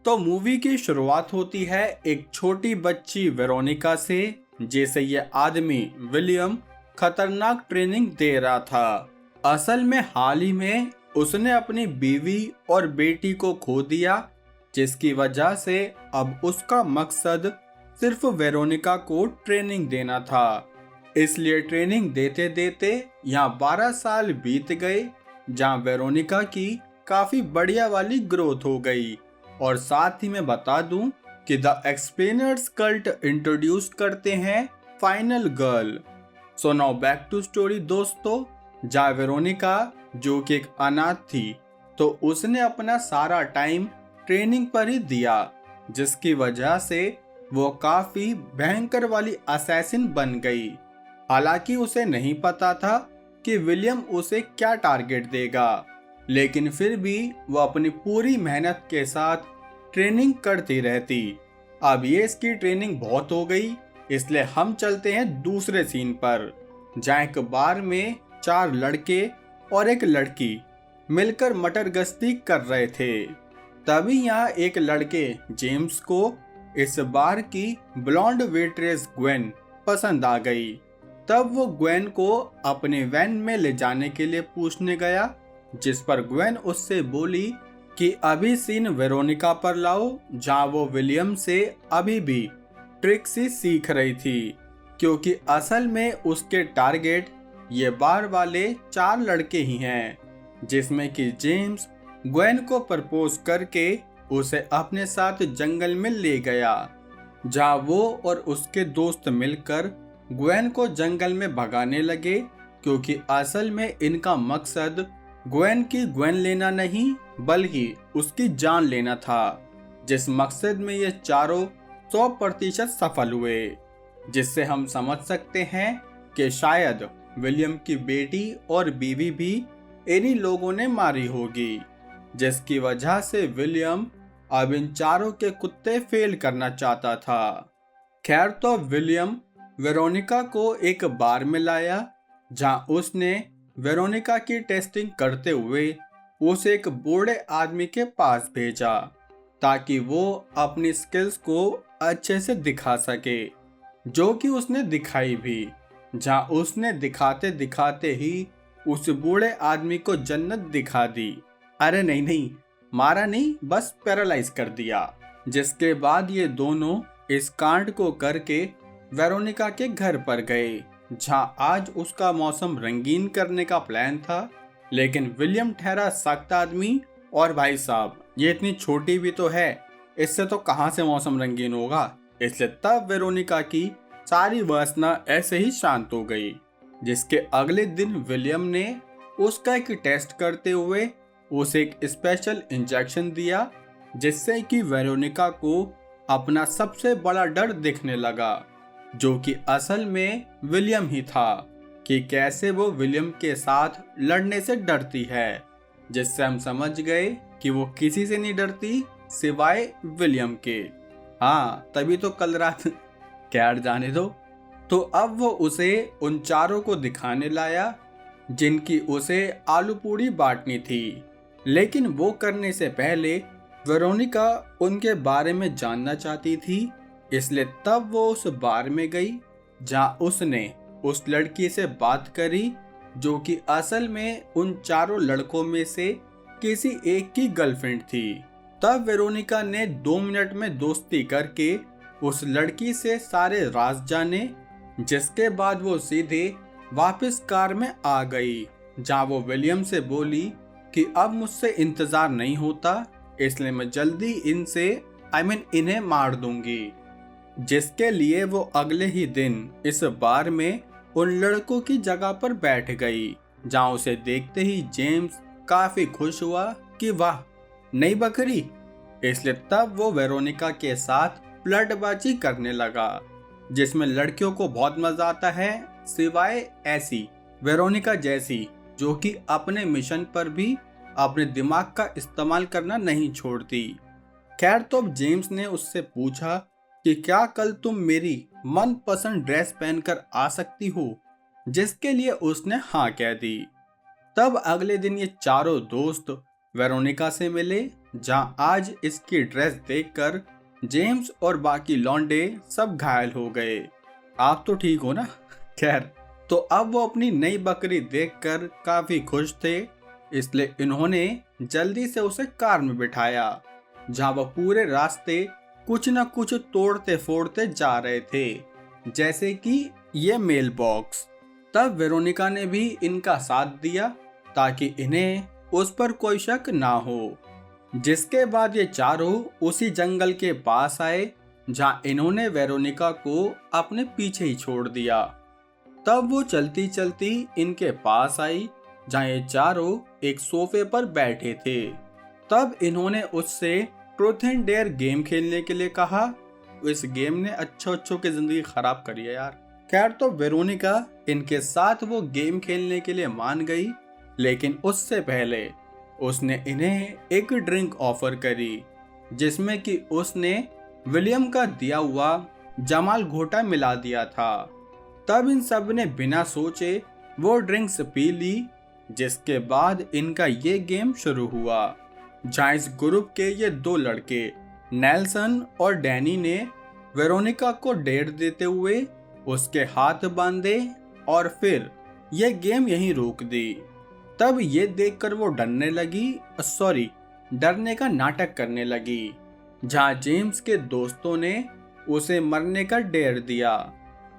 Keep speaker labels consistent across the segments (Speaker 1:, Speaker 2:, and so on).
Speaker 1: तो मूवी की शुरुआत होती है एक छोटी बच्ची वेरोनिका से, जिसे ये आदमी विलियम खतरनाक ट्रेनिंग दे रहा था। असल में हाल ही में उसने अपनी बीवी और बेटी को खो दिया, जिसकी वजह से अब उसका मकसद सिर्फ वेरोनिका को ट्रेनिंग देना था। इसलिए ट्रेनिंग देते देते यहाँ 12 साल बीत गए, जहाँ वेरोनिका की काफी बढ़िया वाली ग्रोथ हो गई। और साथ ही मैं बता दूं कि द एक्सप्लेनर्स कल्ट इंट्रोड्यूस करते हैं final girl. So now back to story दोस्तों। जहाँ वेरोनिका जो कि एक अनाथ थी, तो उसने अपना सारा टाइम ट्रेनिंग पर ही दिया, जिसकी वजह से वो काफी भयंकर वाली असैसिन बन गई। हालांकि उसे नहीं पता था कि विलियम उसे क्या टारगेट देगा, लेकिन फिर भी वो अपनी पूरी मेहनत के साथ ट्रेनिंग करती रहती। अब ये इसकी ट्रेनिंग बहुत हो गई, इसलिए हम चलते हैं दूसरे सीन पर, जहाँ एक बार में 4 लड़के और एक लड़की मिलकर मटर गश्ती कर रहे थे। तभी यहाँ एक लड़के जेम्स को इस बार की ब्लॉन्ड वेट्रेस ग्वेन पसंद आ गई। तब वो ग्वेन को अपने वैन में ले जाने के लिए पूछने गया, जिस पर ग्वेन उससे बोली कि अभी सीन वेरोनिका पर लाओ, जहाँ वो विलियम से अभी भी ट्रिक्स ही सीख रही थी, क्योंकि असल में उसके टारगेट ये बार वाले 4 लड़के ही हैं, जिसमें कि जेम्स ग्वेन को प्रपोज करके उसे अपने साथ जंगल में ले गया, जहाँ वो और उसके दोस्त मिलकर ग्वेन को जंगल में भगाने लगे, क्योंकि असल में इनका मकसद ग्वेन की ग्वेन लेना नहीं बल्कि उसकी जान लेना था, जिस मकसद में ये चारों 100% सफल हुए। जिससे हम समझ सकते हैं कि शायद विलियम की बेटी और बीवी भी इन्हीं लोगों ने मारी होगी, जिसकी वजह से विलियम अब इन चारों के कुत्ते फेल करना चाहता था। खैर, तो विलियम वेरोनिका को एक बार में लाया, जहां उसने वेरोनिका की टेस्टिंग करते हुए उसे एक बूढ़े आदमी के पास भेजा, ताकि वो अपनी स्किल्स को अच्छे से दिखा सके, जो कि उसने दिखाई भी। जहां उसने दिखाते दिखाते ही उस बूढ़े आदमी को जन्नत दिखा दी। अरे नहीं नहीं, मारा नहीं, बस पैरालाइज कर दिया। जिसके बाद ये दोनों इस कांड को करके वेरोनिका के घर पर गए, जहां आज उसका मौसम रंगीन करने का प्लान था, लेकिन विलियम ठहरा सख्त आदमी। और भाई साहब, ये इतनी छोटी भी तो है, इससे तो कहां से मौसम रंगीन होगा। इसलिए तब वेरोनिका की सारी वासना ऐसे ही शांत हो गई। जिसके अगले दिन विलियम ने उसका एक टेस्ट करते हुए उसे एक स्पेशल इंजेक्शन दिया, जिससे कि वेरोनिका को अपना सबसे बड़ा डर दिखने लगा, जो कि असल में विलियम ही था, कि कैसे वो विलियम के साथ लड़ने से डरती है। जिससे हम समझ गए कि वो किसी से नहीं डरती सिवाय विलियम के। हाँ, तभी तो कल रात खैर जाने दो। तो अब वो उसे उन चारों को दिखाने लाया, जिनकी उसे आलू पूड़ी बांटनी थी। लेकिन वो करने से पहले वेरोनिका उनके बारे में जानना चाहती थी, इसलिए तब वो उस बार में गई, जहाँ उसने उस लड़की से बात करी, जो कि असल में उन चारों लड़कों में से किसी एक की गर्लफ्रेंड थी। तब वेरोनिका ने 2 मिनट में दोस्ती करके उस लड़की से सारे राज जाने, जिसके बाद वो सीधे वापस कार में आ गई, जहाँ वो विलियम से बोली कि अब मुझसे इंतजार नहीं होता, इसलिए मैं जल्दी इन्हें मार दूंगी। जिसके लिए वो अगले ही दिन इस बार में उन लड़कों की जगह पर बैठ गई, जहाँ उसे देखते ही जेम्स काफी खुश हुआ कि वाह, नई बकरी। इसलिए तब वो वेरोनिका के साथ फ्लर्टबाजी करने लगा, जिसमें लड़कियों को बहुत मजा आता है, सिवाय ऐसी वेरोनिका जैसी, जो कि अपने मिशन पर भी अपने दिमाग का इस्तेमाल करना नहीं छोड़ती। खैर, तो अब जेम्स ने उससे पूछा कि क्या कल तुम मेरी मनपसंद ड्रेस पहनकर आ सकती हो, जिसके लिए उसने हाँ कह दी। तब अगले दिन ये चारों दोस्त वेरोनिका से मिले, जहां आज इसकी ड्रेस देखकर जेम्स और बाकी लौंडे सब घायल हो गए। आप तो ठीक हो ना? खैर, तो अब वो अपनी नई बकरी देखकर काफी खुश थे, इसलिए इन्होंने जल्दी से उसे कार में बिठाया, जहां वो पूरे रास्ते कुछ न कुछ तोड़ते फोड़ते जा रहे थे, जैसे कि ये मेल बॉक्स। तब वेरोनिका ने भी इनका साथ दिया ताकि इन्हें उस पर कोई शक ना हो। जिसके बाद ये चारों उसी जंगल के पास आए जहां इन्होंने वेरोनिका को अपने पीछे ही छोड़ दिया। तब वो चलती चलती इनके पास आई जहां ये चारों एक सोफे पर बैठे थे। तब इन्होंने उससे ट्रूथ एंड डेयर गेम खेलने के लिए कहा। इस गेम ने अच्छों की जिंदगी खराब करी है यार। खैर, तो वेरोनिका इनके साथ वो गेम खेलने के लिए मान गई, लेकिन उससे पहले उसने इन्हें एक ड्रिंक ऑफर करी, जिसमें कि उसने विलियम का दिया हुआ जमाल घोटा मिला दिया था। तब इन सब ने बिना सोचे वो ड्रिंक्स पी ली, जिसके बाद इनका ये गेम शुरू हुआ, जहां इस ग्रुप के ये दो लड़के नेल्सन और डैनी ने वेरोनिका को डेट देते हुए उसके हाथ बांधे और फिर ये गेम यहीं रोक दी। तब ये देखकर वो डरने का नाटक करने लगी, जहां जेम्स के दोस्तों ने उसे मरने का डेर दिया।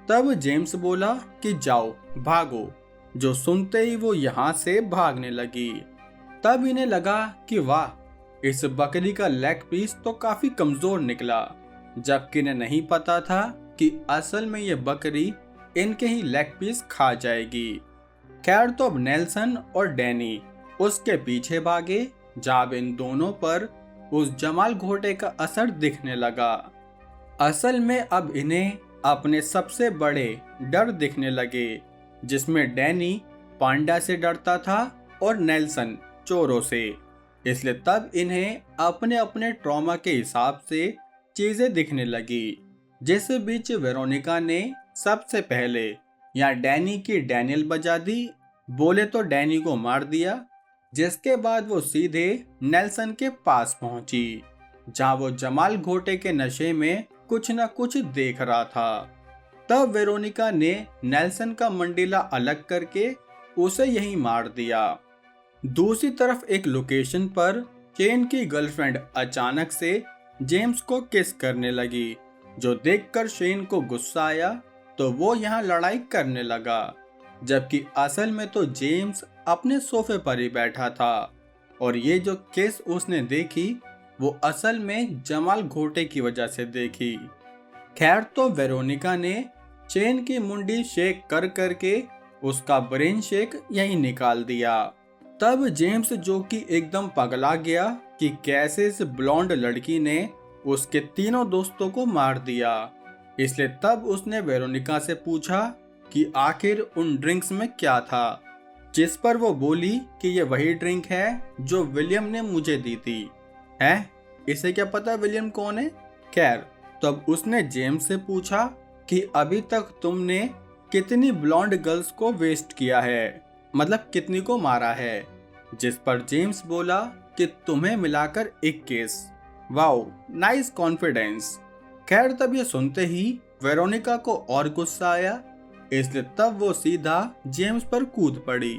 Speaker 1: तब जेम्स बोला कि जाओ भागो, जो सुनते ही वो यहाँ से भागने लगी। तब इन्हें लगा कि वाह, इस बकरी का लेग पीस तो काफी कमजोर निकला, जबकि इन्हें नहीं पता था कि असल में ये बकरी इनके ही लेग पीस खा जाएगी। खैर, तो अब नेल्सन और डैनी उसके पीछे भागे, जब इन दोनों पर उस जमाल घोटे का असर दिखने लगा। असल में अब इन्हें अपने सबसे बड़े डर दिखने लगे, जिसमें डैनी पांडा से डरता था और नेल्सन चोरों से। इसलिए तब इन्हें अपने अपने ट्रॉमा के हिसाब से चीजें दिखने लगी। जिस बीच वेरोनिका ने सबसे पहले यहाँ डैनी की डैनियल बजा दी, बोले तो डैनी को मार दिया। जिसके बाद वो सीधे नेल्सन के पास पहुंची, जहां वो जमाल घोटे के नशे में कुछ न कुछ देख रहा था। तब वेरोनिका ने नेल्सन का मंडीला अलग करके उसे यहीं मार दिया। दूसरी तरफ एक लोकेशन पर चेन की गर्लफ्रेंड अचानक से जेम्स को किस करने लगी, जो देखकर शेन को गुस्सा आया तो वो यहाँ लड़ाई करने लगा, जबकि असल में तो जेम्स अपने सोफे पर ही बैठा था और ये जो किस उसने देखी वो असल में जमाल घोटे की वजह से देखी। खैर, तो वेरोनिका ने चेन की मुंडी शेक कर करके उसका ब्रेन शेक यहीं निकाल दिया। तब जेम्स, जो कि एकदम पगला गया कि कैसे इस ब्लॉन्ड लड़की ने उसके तीनों दोस्तों को मार दिया, इसलिए तब उसने वेरोनिका से पूछा कि आखिर उन ड्रिंक्स में क्या था, जिस पर वो बोली कि ये वही ड्रिंक है जो विलियम ने मुझे दी थी। है, इसे क्या पता विलियम कौन है? खैर, तब उसने जेम्स से पूछा कि अभी तक तुमने कितनी ब्लॉन्ड गर्ल्स को वेस्ट किया है, मतलब कितनी को मारा है? जिस पर जेम्स बोला कि तुम्हें मिलाकर 21। Wow, nice confidence. खैर, तब ये सुनते ही वेरोनिका को और गुस्सा आया, इसलिए तब वो सीधा जेम्स पर कूद पड़ी,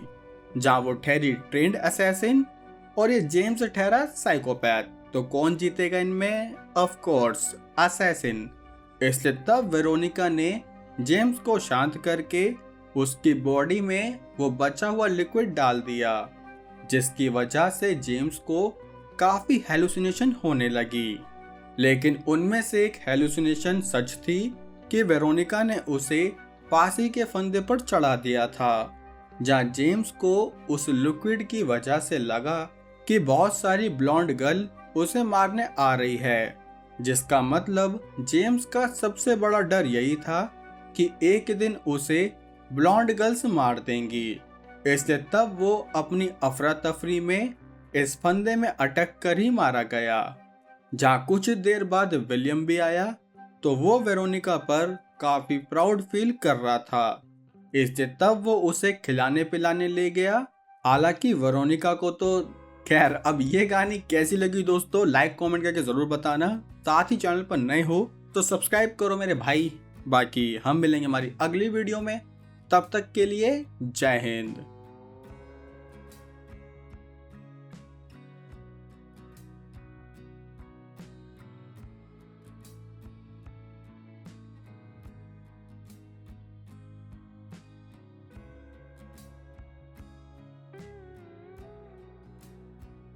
Speaker 1: जहां वो ठहरी ट्रेंड असैसिन और ये जेम्स ठहरा साइकोपैथ। तो कौन जीतेगा इनमें? Of course assassin. इसलिए तब वेरोनिका ने जेम्स को शांत करके उसकी बॉडी में वो बचा हुआ लिक्विड डाल दिया, जिसकी वजह से जेम्स को काफी हेलुसिनेशन होने लगी। लेकिन उनमें से एक हेलुसिनेशन सच थी कि वेरोनिका ने उसे फांसी के फंदे पर चढ़ा दिया था, जहां जेम्स को उस लिक्विड की वजह से लगा कि बहुत सारी ब्लॉन्ड गर्ल उसे मारने आ रही है, जिसका मतलब जेम्स का सबसे बड़ा डर यही था कि एक दिन उसे ब्लॉन्ड गर्ल्स मार देंगी। इसलिए तब वो अपनी अफरा तफरी में इस फंदे में अटक कर ही मारा गया। जहाँ कुछ देर बाद विलियम भी आया तो वो वेरोनिका पर काफी प्राउड फील कर रहा था, इसलिए तब वो उसे खिलाने पिलाने ले गया। हालांकि वेरोनिका को तो खैर, अब ये कहानी कैसी लगी दोस्तों, लाइक कमेंट करके जरूर बताना। साथ ही चैनल पर नए हो तो सब्सक्राइब करो मेरे भाई। बाकी हम मिलेंगे हमारी अगली वीडियो में, तब तक के लिए जय हिंद।